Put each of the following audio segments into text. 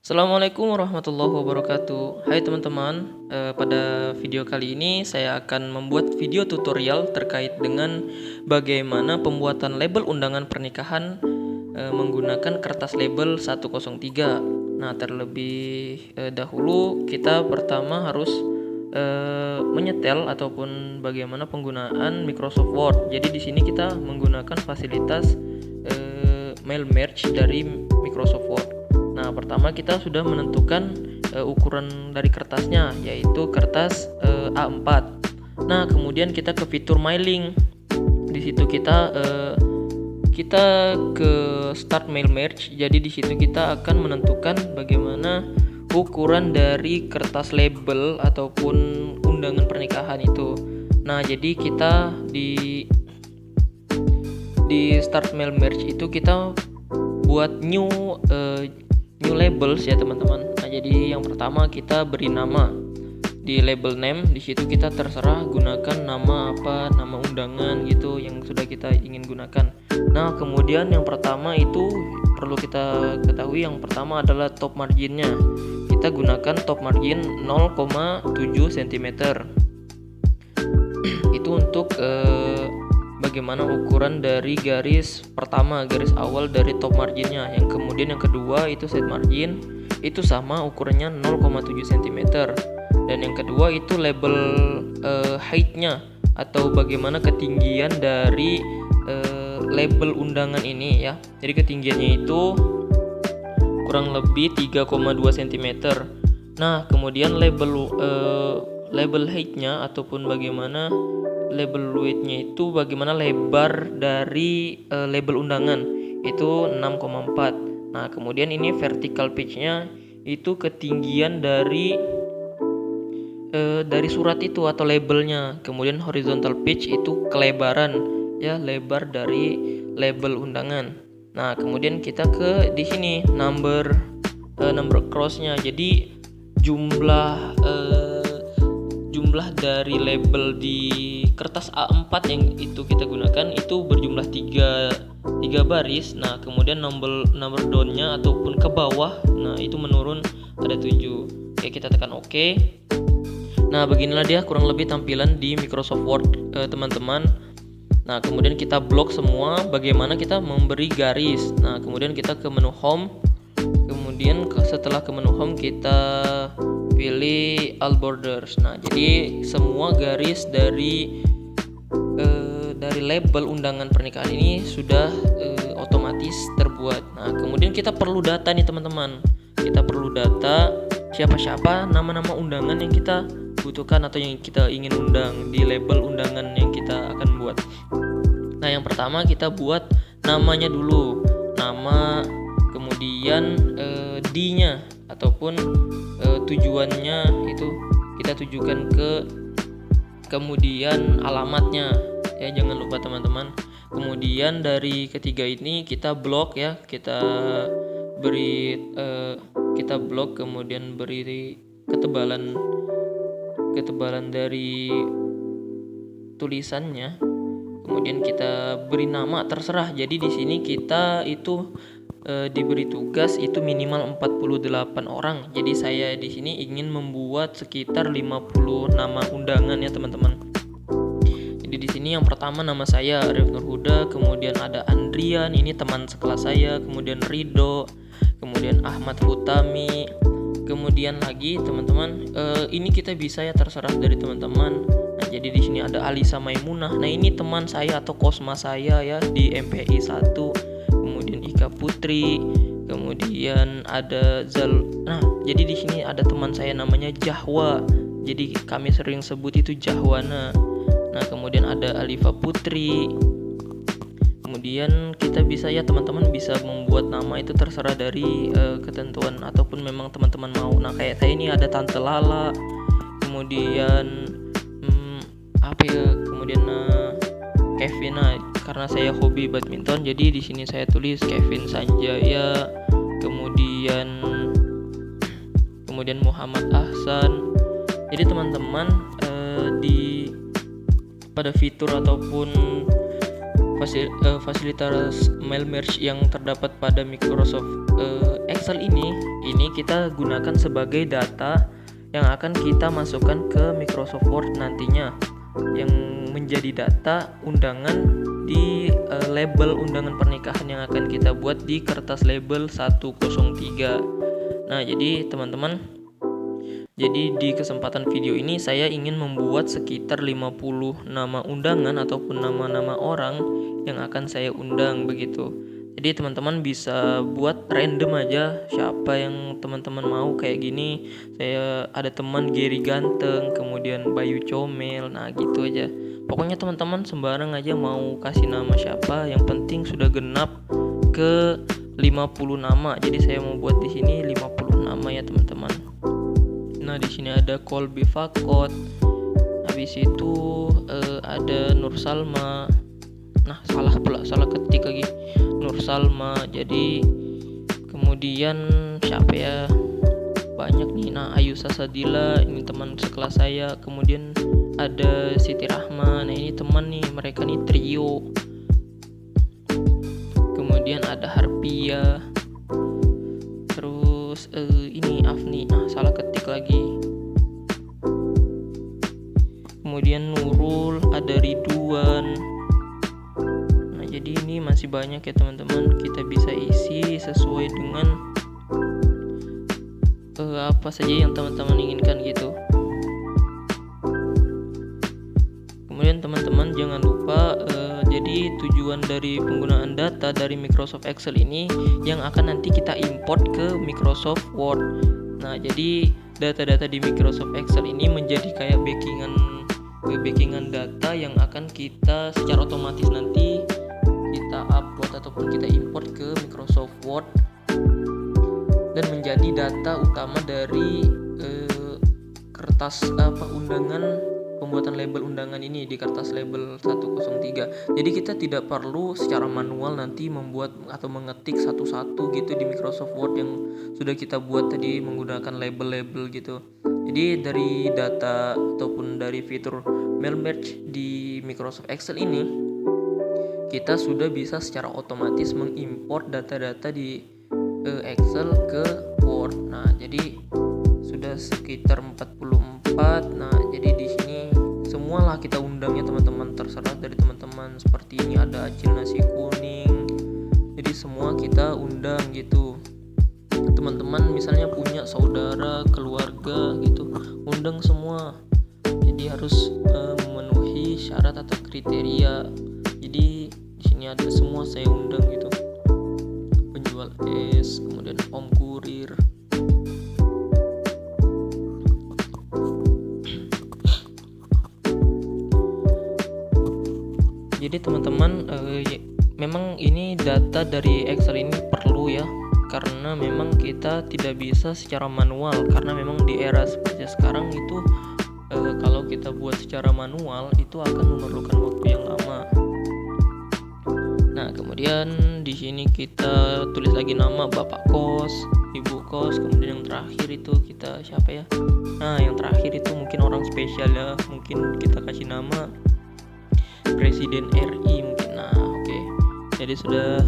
Assalamualaikum warahmatullahi wabarakatuh. Hai teman-teman, pada video kali ini saya akan membuat video tutorial terkait dengan bagaimana pembuatan label undangan pernikahan menggunakan kertas label 103. Nah, terlebih dahulu kita pertama harus menyetel ataupun bagaimana penggunaan Microsoft Word. Jadi di sini kita menggunakan fasilitas mail merge dari Microsoft Word. Nah, pertama kita sudah menentukan ukuran dari kertasnya, yaitu kertas A4. Nah, kemudian kita ke fitur mailing. Di situ kita ke start mail merge. Jadi di situ kita akan menentukan bagaimana ukuran dari kertas label ataupun undangan pernikahan itu. Nah, jadi kita di start mail merge itu kita buat new labels ya teman-teman. Nah, jadi yang pertama kita beri nama di label name. Di situ kita terserah gunakan nama apa, nama undangan gitu yang sudah kita ingin gunakan. Nah, kemudian yang pertama itu perlu kita ketahui, yang pertama adalah top marginnya. Kita gunakan top margin 0,7 cm. Itu untuk bagaimana ukuran dari garis pertama, garis awal dari top marginnya. Yang kemudian yang kedua itu set margin, itu sama ukurannya 0,7 cm. Dan yang kedua itu label height-nya atau bagaimana ketinggian dari label undangan ini ya. Jadi ketinggiannya itu kurang lebih 3,2 cm. Nah, kemudian label height-nya ataupun bagaimana label width-nya itu bagaimana lebar dari label undangan itu 6,4. Nah, kemudian ini vertical pitch-nya itu ketinggian dari surat itu atau labelnya. Kemudian horizontal pitch itu kelebaran ya, lebar dari label undangan. Nah, kemudian kita ke di sini number cross-nya. Jadi jumlah dari label di kertas A4 yang itu kita gunakan itu berjumlah 3 baris. Nah, kemudian number down-nya ataupun ke bawah, nah itu menurun ada 7. Oke, kita tekan OK. Nah, beginilah dia kurang lebih tampilan di Microsoft Word teman-teman. Nah, kemudian kita blok semua. Bagaimana kita memberi garis. Nah, kemudian kita ke menu home. Kemudian setelah ke menu home kita pilih all borders. Nah, jadi semua garis dari label undangan pernikahan ini sudah otomatis terbuat. Nah, kemudian kita perlu data nih teman-teman. Kita perlu data siapa-siapa nama-nama undangan yang kita butuhkan atau yang kita ingin undang di label undangan yang kita akan buat. Nah, yang pertama kita buat namanya dulu. Nama, kemudian D-nya ataupun tujuannya itu kita tujukan ke, kemudian alamatnya ya, jangan lupa teman-teman. Kemudian dari ketiga ini kita blok ya, kita blok, kemudian beri ketebalan dari tulisannya. Kemudian kita beri nama terserah. Jadi di sini kita itu diberi tugas itu minimal 48 orang. Jadi saya di sini ingin membuat sekitar 50 nama undangan ya teman-teman. Jadi di sini yang pertama nama saya Arif Nurhuda, kemudian ada Andrian, ini teman sekelas saya, kemudian Rido, kemudian Ahmad Hutami, kemudian lagi teman-teman ini kita bisa ya terserah dari teman-teman. Nah, jadi di sini ada Alisa Maimunah. Nah, ini teman saya atau kosma saya ya di MPI 1. Kemudian Ika Putri, kemudian ada Nah, jadi di sini ada teman saya namanya Jahwa. Jadi kami sering sebut itu Jahwana. Nah, kemudian ada Alifa Putri. Kemudian kita bisa ya teman-teman bisa membuat nama itu terserah dari ketentuan ataupun memang teman-teman mau. Nah, kayak saya ini ada Tante Lala. Kemudian kemudian Kevin. Nah, karena saya hobi badminton, jadi di sini saya tulis Kevin Sanjaya. Kemudian Muhammad Ahsan. Jadi teman-teman pada fitur ataupun fasilitas mail merge yang terdapat pada Microsoft Excel ini kita gunakan sebagai data yang akan kita masukkan ke Microsoft Word nantinya, yang menjadi data undangan di label undangan pernikahan yang akan kita buat di kertas label 103. Nah, jadi teman-teman, jadi di kesempatan video ini saya ingin membuat sekitar 50 nama undangan ataupun nama-nama orang yang akan saya undang begitu. Jadi teman-teman bisa buat random aja siapa yang teman-teman mau. Kayak gini, saya ada teman Gary Ganteng, kemudian Bayu Comel, nah gitu aja. Pokoknya teman-teman sembarang aja mau kasih nama siapa, yang penting sudah genap ke 50 nama. Jadi saya mau buat di sini 50 nama ya teman-teman. Nah, di sini ada Kolby Fakot. Habis itu ada Nur Salma. Nah, salah ketik lagi. Nur Salma. Jadi kemudian siapa ya? Banyak nih. Nah, Ayusa Sadila, ini teman sekelas saya. Kemudian ada Siti Rahma. Nah, ini teman nih, mereka nih trio. Kemudian ada Harpia. Terus ini Afni. Nah, salah ketik lagi. Kemudian Nurul, ada Ridwan. Nah, jadi ini masih banyak ya teman-teman. Kita bisa isi sesuai dengan apa saja yang teman-teman inginkan gitu. Kemudian teman-teman jangan lupa jadi tujuan dari penggunaan data dari Microsoft Excel ini yang akan nanti kita import ke Microsoft Word. Nah, jadi data-data di Microsoft Excel ini menjadi kayak backingan data yang akan kita secara otomatis nanti kita upload ataupun kita import ke Microsoft Word dan menjadi data utama dari kertas undangan, pembuatan label undangan ini di kertas label 103. Jadi kita tidak perlu secara manual nanti membuat atau mengetik satu-satu gitu di Microsoft Word yang sudah kita buat tadi menggunakan label-label gitu. Jadi dari data ataupun dari fitur mail merge di Microsoft Excel ini, kita sudah bisa secara otomatis mengimport data-data di Excel ke Word. Nah, jadi sudah sekitar 44. Nah, jadi di sini semualah kita undangnya teman-teman, terserah dari teman-teman. Seperti ini ada Acil Nasi Kuning. Jadi semua kita undang gitu. Teman-teman misalnya punya saudara, keluarga gitu, undang semua. Jadi harus memenuhi syarat atau kriteria. Jadi di sini ada semua saya undang gitu. Penjual es, kemudian Om Kurir. Jadi teman-teman memang ini data dari Excel ini perlu ya, karena memang kita tidak bisa secara manual, karena memang di era seperti sekarang itu kalau kita buat secara manual itu akan memerlukan waktu yang lama. Nah, kemudian di sini kita tulis lagi nama bapak kos, ibu kos, kemudian yang terakhir itu kita siapa ya? Nah, yang terakhir itu mungkin orang spesial ya, mungkin kita kasih nama Presiden RI mungkin. Nah, oke. Jadi sudah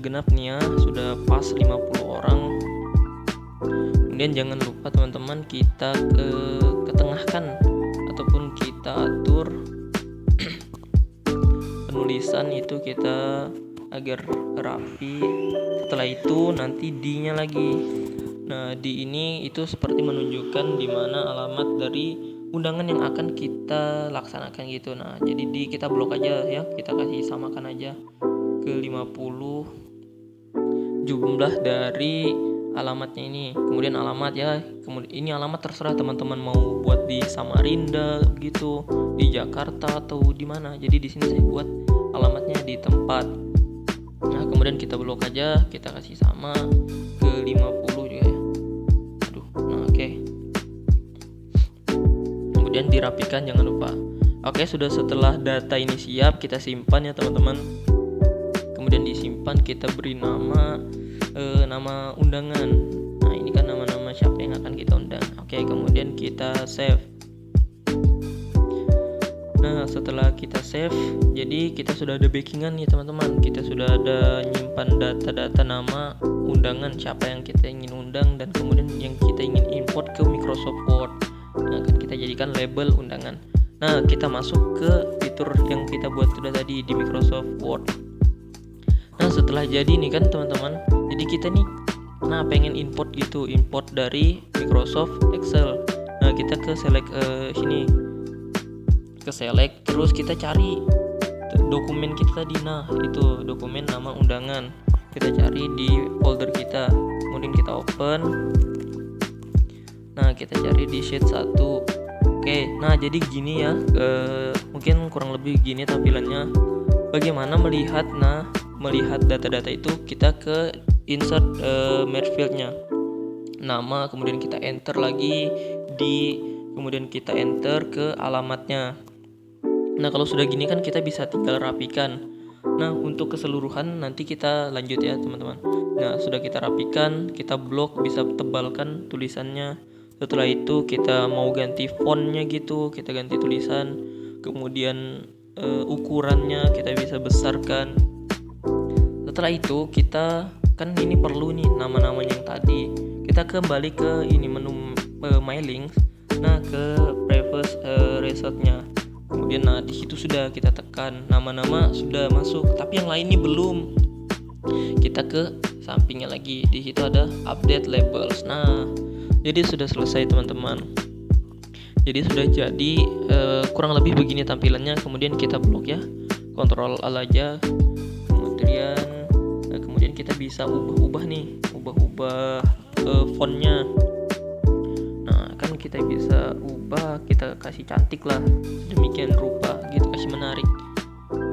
genap nih ya, sudah pas 50 orang. Kemudian jangan lupa teman-teman kita ketengahkan ataupun kita atur penulisan itu kita agar rapi. Setelah itu nanti D-nya lagi. Nah, D ini itu seperti menunjukkan di mana alamat dari undangan yang akan kita laksanakan gitu. Nah, jadi D kita blok aja ya, kita kasih samakan aja ke 50 jumlah dari alamatnya ini. Kemudian alamat ya, kemudian ini alamat terserah teman-teman mau buat di Samarinda gitu, di Jakarta atau di mana. Jadi di sini saya buat alamatnya di tempat. Nah, kemudian kita blok aja, kita kasih sama ke 50 juga ya. Aduh, nah oke. Kemudian dirapikan jangan lupa. Oke, sudah setelah data ini siap, kita simpan ya teman-teman. Kemudian disimpan, kita beri nama undangan. Nah, ini kan nama-nama siapa yang akan kita undang. Oke, kemudian kita save. Nah, setelah kita save, jadi kita sudah ada backingan nih teman-teman. Kita sudah ada nyimpan data-data nama undangan, siapa yang kita ingin undang, dan kemudian yang kita ingin import ke Microsoft Word. Nah, kan kita jadikan label undangan. Nah, kita masuk ke fitur yang kita buat sudah tadi di Microsoft Word. Nah, setelah jadi nih kan teman-teman, jadi kita nih pengen import gitu, import dari Microsoft Excel. Nah, kita ke select sini, ke select, terus kita cari dokumen kita tadi. Nah, itu dokumen nama undangan, kita cari di folder kita, kemudian kita open. Nah, kita cari di sheet 1. Oke, nah jadi gini ya, mungkin kurang lebih gini tampilannya. Bagaimana melihat data-data itu, kita ke insert merge field-nya, nama, kemudian kita enter lagi kemudian kita enter ke alamatnya. Nah, kalau sudah gini kan kita bisa tinggal rapikan. Nah, untuk keseluruhan nanti kita lanjut ya teman-teman. Nah, sudah kita rapikan, kita blok, bisa tebalkan tulisannya. Setelah itu kita mau ganti fontnya gitu, kita ganti tulisan, kemudian ukurannya kita bisa besarkan. Setelah itu kita kan ini perlu nih nama-namanya yang tadi, kita kembali ke ini menu My Links. Nah, ke previous resortnya, kemudian nah di situ sudah kita tekan, nama-nama sudah masuk, tapi yang lain ini belum. Kita ke sampingnya lagi, di situ ada update labels. Nah, jadi sudah selesai teman-teman. Jadi sudah jadi kurang lebih begini tampilannya. Kemudian kita blok ya, Ctrl Alt aja. Kemudian kita bisa ubah nih, ubah fontnya. Nah, kan kita bisa ubah, kita kasih cantik lah, demikian rupa gitu, kasih menarik.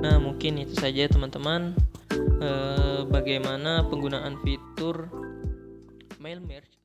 Nah, mungkin itu saja teman-teman, bagaimana penggunaan fitur mail merge